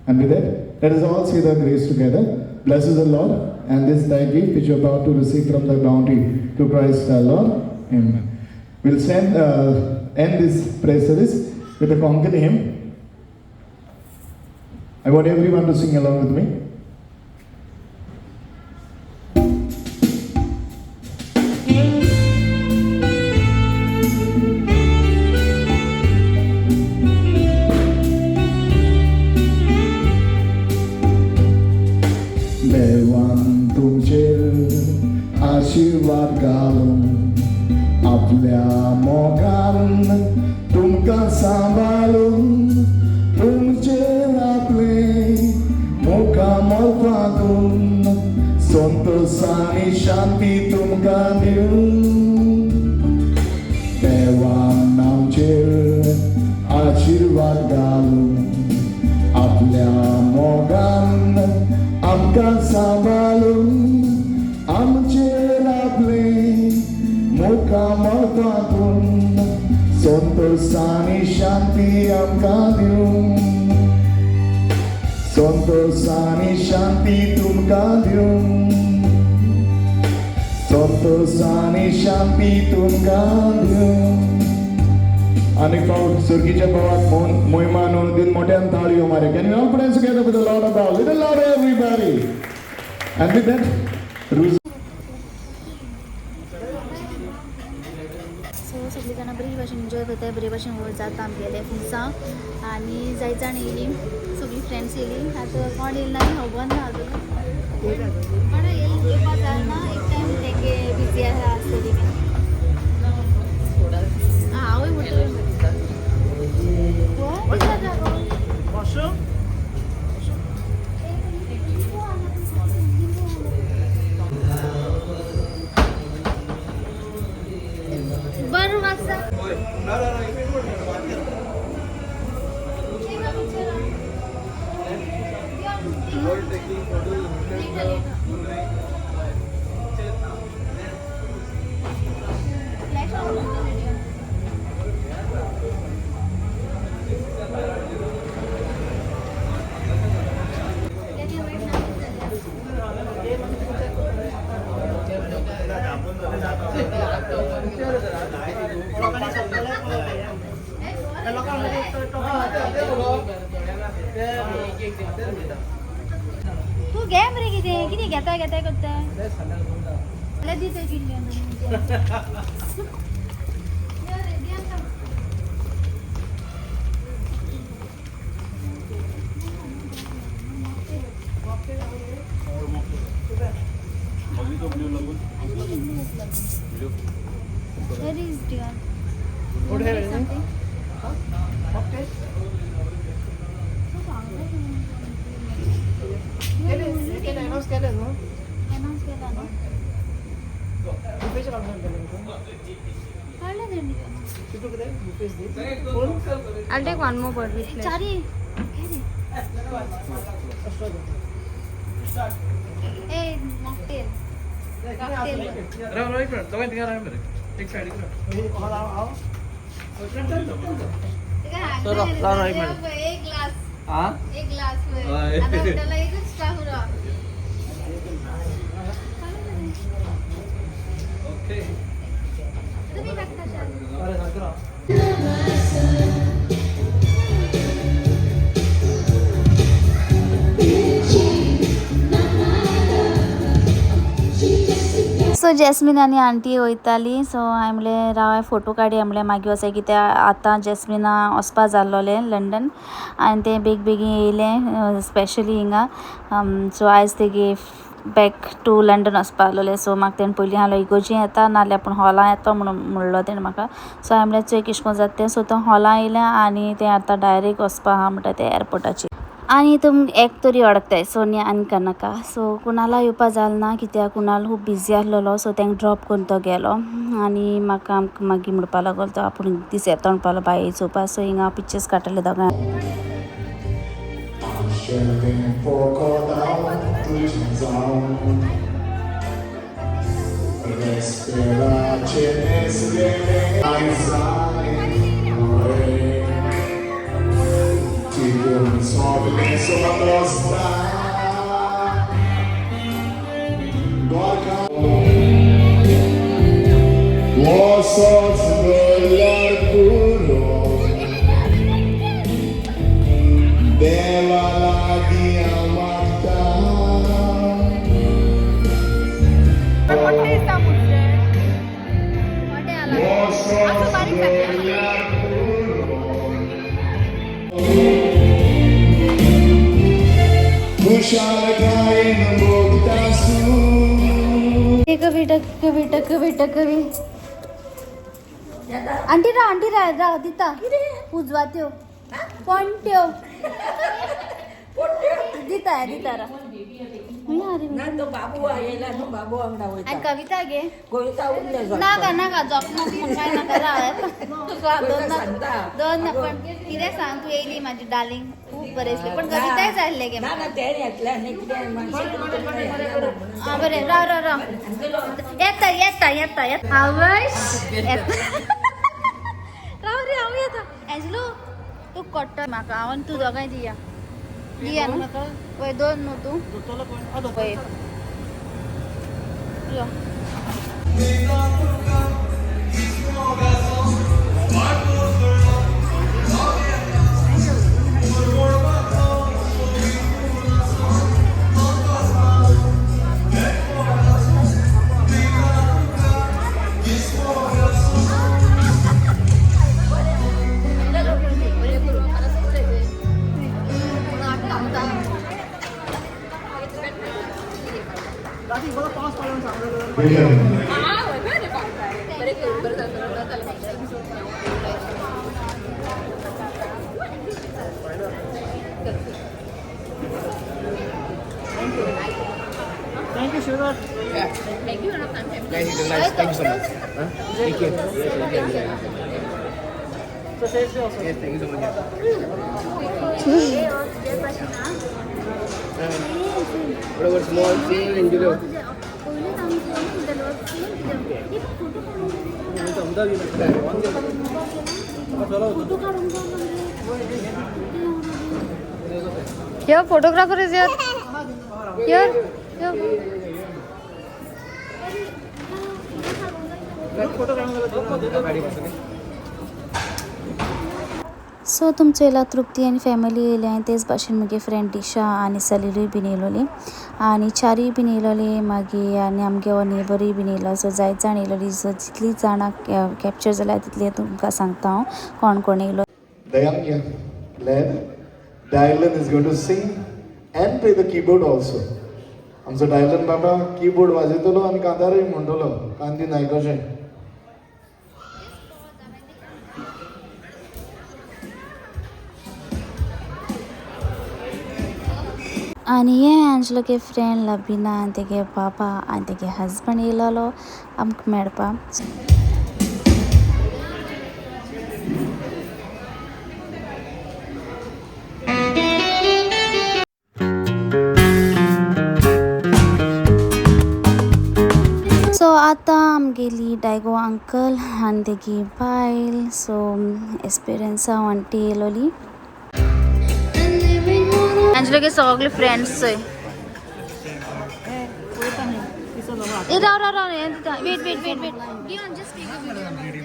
And with that, let us all say the grace together. Bless us the Lord, and this thy gift which you are about to receive from thy bounty to Christ our Lord. Amen. We'll end this prayer service with a concrete hymn. I want everyone to sing along with me. आशीर्वाद घालून आपल्या मोगान तुमकां सांबाळून तुमचे आपले मुखामोल वागून संतोष आनी शांती तुमकां दिवून देवान आमचेर आशीर्वाद घालून आपल्या मोगान आमकां सांबाळून आमचेर आपले मुखामोल वागून संतोष आनी शांती आमकां दिवून संतोष आनी शांती तुमकां दिवून संतोष आनी शांती तुमकां दिवून आनी फावट सर्गीच्या भावाक मोहिमा नोंद दिवन मोठ्यान ताळयो मारे. Can you all put hands together for the Lord above? Little louder everybody. And with that, सगळी जाणां बरी भाशेन एन्जॉय करताय, बरे भाशेन जाता आमगेले फुलसां आनी जाय जाण येयली, सगळीं फ्रेंड्स येयली. आतां कोण येयली ना खबर ना अजून, पण येयली येवपा जायना. एक टायम तेंगे बिजी आसतली बीन. आवय म्हणटा बरं वाजता तू घे मरे कितें कितें घेताय घेताय करताय जाल्यार दी तें किल्ल्यान. Where is dear? What have you? Something? Okay. Can announce केलं ना? Announce केला ना? बुफेचं काढून केलं का? काढलं त्यांनी. किती किती बुफेस दे? कोण? I'll take one more bird with चारी. घे रे. ए mocktail. Cocktail. राव एक मिनिट दोघांनी तिघा राहा एक साइड इकडे आओ. एक ग्लास. हां एक ग्लास हाय. आता त्याला एकच टाकू रा. ओके अरे नंतर सो जॅस्मीन आनी आंटी वयताली सो हांवें म्हणलें राव फोटो काडी म्हणलें मागीर वचय कित्या आतां जॅस्मिना वचपा जाल्लोलें लंडन आनी तें बेगीन येयलें स्पेशली हिंगा सो आयज तेगे बॅक टू लंडन वचपा आसलोलें सो म्हाका तेणें पयलीं हांवें इगोर्जी येता नाल्यार पूण हॉलां येता म्हणलो तेणें म्हाका सो हांवें म्हणलें चोय किश कोन जाता तें सो तो हॉलां येयलें आनी तें आतां डायरेक्ट वचपा आहा म्हणटा तें एअरपोर्टाचेर आनी तुम एक तरी अडकताय सोनिया आनी कनका सो कुणाला येवपा जालें ना कित्याक कुणाल खूब बिजी आसलेलो सो तेंक ड्रॉप करून तो गेलो आनी म्हाका मागीर म्हणपा लागलो तो आपूण दीस येता म्हणपा लागलो बाये चोवपा सो हिंगा हांव पिक्चर्स काडटलें दोगांय कवी आंटी रा दिता उजवा त्यो पण त्यो दिता रा आणि कविता गे नाका जॉब काय नाका दोन पण कितें सांग तू येयली माझी डार्लिंग खूप बरें दिसलें पण कविताय जाय आसलें गे बरें राव येता आवश राव रे हांव येता एंजलो तू कट्ट म्हाका हांव आनी तू दोगांय दिया न्हू म्हाका पळय दोन न्हू तूं पळय यो Thank you, Shiva. Yeah. Thank you, Anna. Guys, it's nice. Thank you so much. Huh? Thank you. So, taste also. Yes, thank you so much. What about small scene and Julio? Here, photographer is here. Here. सो तुमचो येयला तृप्ती आनी family येयले आनी तेच भाशेन म्हगे friend दिशा आनी सलिलूय been येयलोली आनी चारूय बीन येयलोली मागीर आनी आमगे हो नेबरूय बीन येयलो सो जायत जाण येयलोली सो जितली जाणां कॅप्चर जाल्यार तितले तुमकां सांगता हांव कोण कोण येयलो Dayanya led. Dylan is going to sing and play the keyboard also. आमचो डायलन बाबा कीबोर्ड वाजयतलो आनी कांतारूय म्हणटलो कांदी नायकोशें आनी हे आंजलो गे फ्रेंड लबिना आनी तेगे बाबा आनी तेगे हजबंड येयलोलो आमकां मेळपाक सो आतां आमगेली डायगो अंकल आनी तेगी बायल सो एक्सपिरियन्स हांव आंटी येयलोली आंजलोगे सगळे फ्रेंड्स चोय ए राव wait given just take a video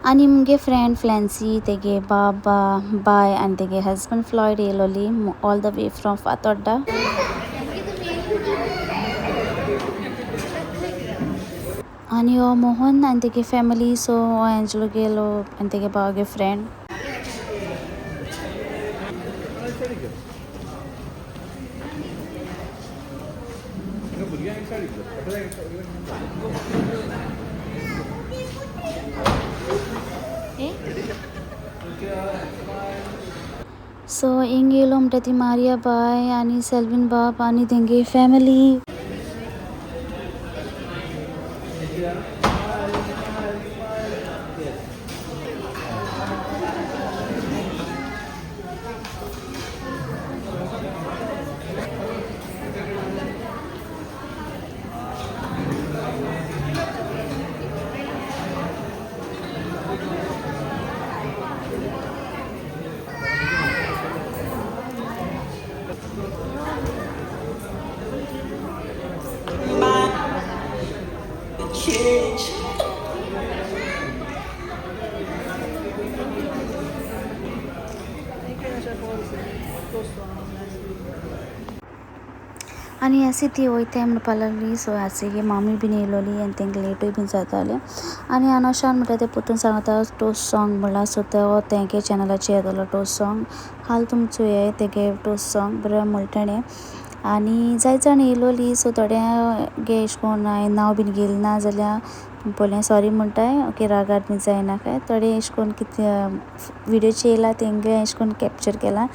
आनी मुगे फ्रेंड फ्लॅन्सी तेगे बाबा बाय आनी तेगे हजबंड फ्लॉयड येयलोली all the way from Fatorda. आनी हो मोहन आनी तेगे फॅमिली. सो हो एंजलो गेलो आनी तेगे बावगे फ्रेंड. सो हिंग येयलो म्हणटा ती मारिया बाय आनी सेल्विन बाब आनी तेंगे फॅमिली. आनी अशी ती वयताय म्हणपा लागली. सो हाची मामी बीन येयलोली आनी तेंका लेटूय बीन जाताले. आनी अनोशान म्हणटा ते पोतून सांगता टोस्ट सॉंग म्हणला. सो तो तेंगे चॅनलाचेर येतलो टोस्ट सॉंग. हाल तुमचो हे तेगे टोस्ट सॉंग बरें म्हणटाणे. आनी जायत जाण येयलोली. सो थोड्यांगे अशें कोन्न हांवें नांव बीन घेयलें ना जाल्यार पयलें सॉरी म्हणटाय. ओके रागार बीन जायना काय. थोडे अशें कोन्न कितें विडियोचेर येयला तेंगे अशें कोन्न कॅप्चर केला.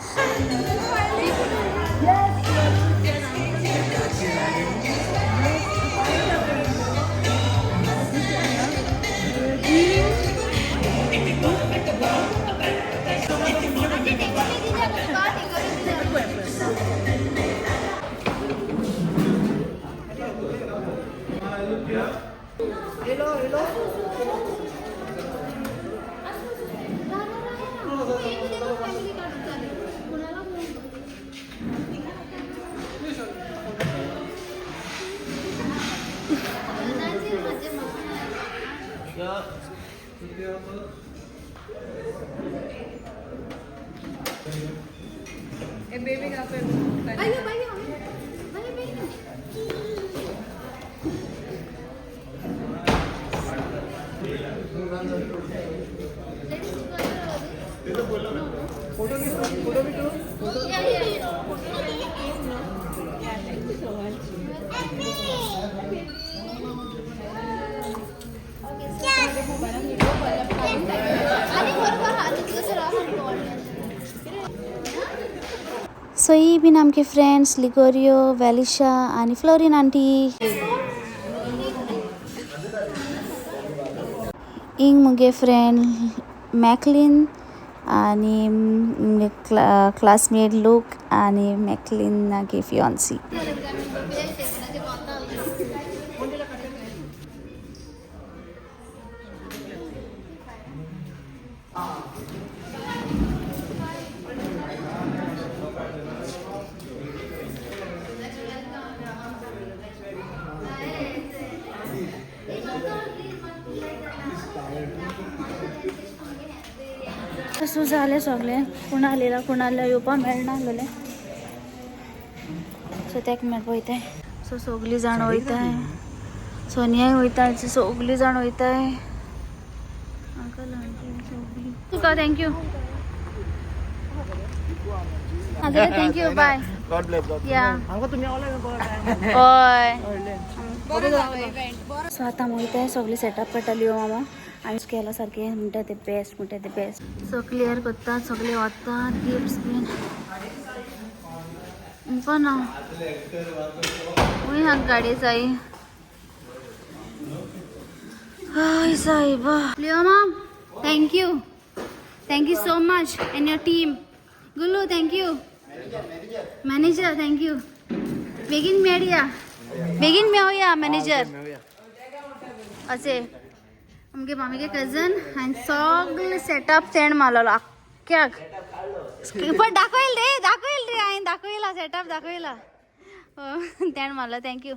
सो ही बीन आमगे फ्रेंड्स लिगोरियो वेलिशा आनी फ्लोरीन आंटी. हिंग मुगे फ्रेंड मॅकलीन आनी मुगे क्लासमेट लूक आनी मॅकलीन नागे फियोन्सी. तसो जालें सगलें. कोणालें येवपा मेळना जालें. सो तेका मेळपा वयताय. सो सगलीं जाण वयताय. सोनियाय वयताय. सगलीं जाण वयताय. अंकल आंटी सगलीं. तुका thank you. Thank you bye. God bless. या आमकां तुमी हय. आवडलें. सो आतां वयताय. सगलीं सेटअप करताली हो मामा. आनी केला सारकें म्हणटा ते बेस्ट म्हणटा ते बेस्ट. सो क्लियर करतात सगळे वतात गिफ्ट्स बीन. पण हूंय हांगा गाडी जाय. हय सायबा. Leo mom thank you so much and your team. Gullu thank you. Manager thank you. बेगीन मेळया. बेगीन मेळया मॅनेजर. अशें आमगे मामीगे कजन हांवें सगळें सेटअप तेण मारलेलो आख्याक. पण दाखवेल रे हांवें दाखयला सेटअप दाखयला त्यान मारला थँक्यू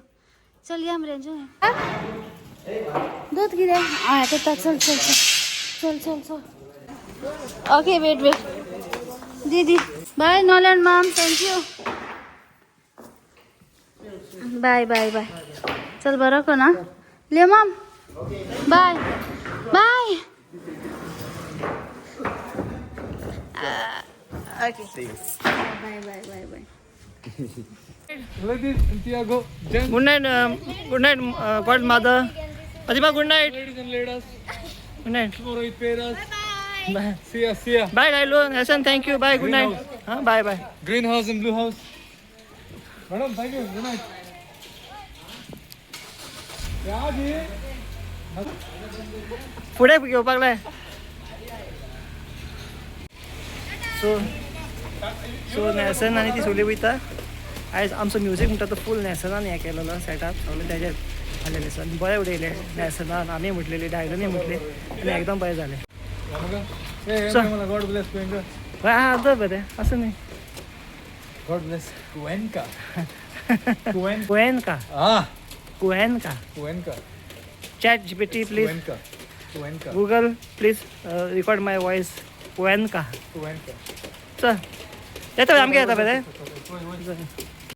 चल या मरे दूध कितें हय करता चल चल चल चल चल चल ओके वेट दी बाय नॉलँड mom thank you bye bye bye चल बरो को ना ले mom bye bye okay bye bye bye bye Santiago. Good night, godmother. Fatima, good night. Ladies and ladies. Good night. Tomorrow eat peras. Bye. See ya. Bye, Lailu. Hassan, thank you. Bye, good night. Huh? Bye, bye. Green house and blue house. Madam, thank you. Good night. Yeah, ji. पुढे घेवपाक लाय सो नॅसन आनी ती सोली वयता आयज आमचो music म्हणटा तो फूल नॅसनान हें केलेलो सेटअप सगळे तेजेर आलेले सर बरे उडयले नॅसनान आमी म्हटलेली डायलोनी म्हटली आनी एकदम बरें जालें Hey, God bless Cuenca. आं बरें असं न्ही God bless Cuenca. Cuenca Ah, Cuenca Cuenca. Chat GPT please Cuenca. Google please record my voice Cuenca Cuenca. चल येता आमगे येता बरें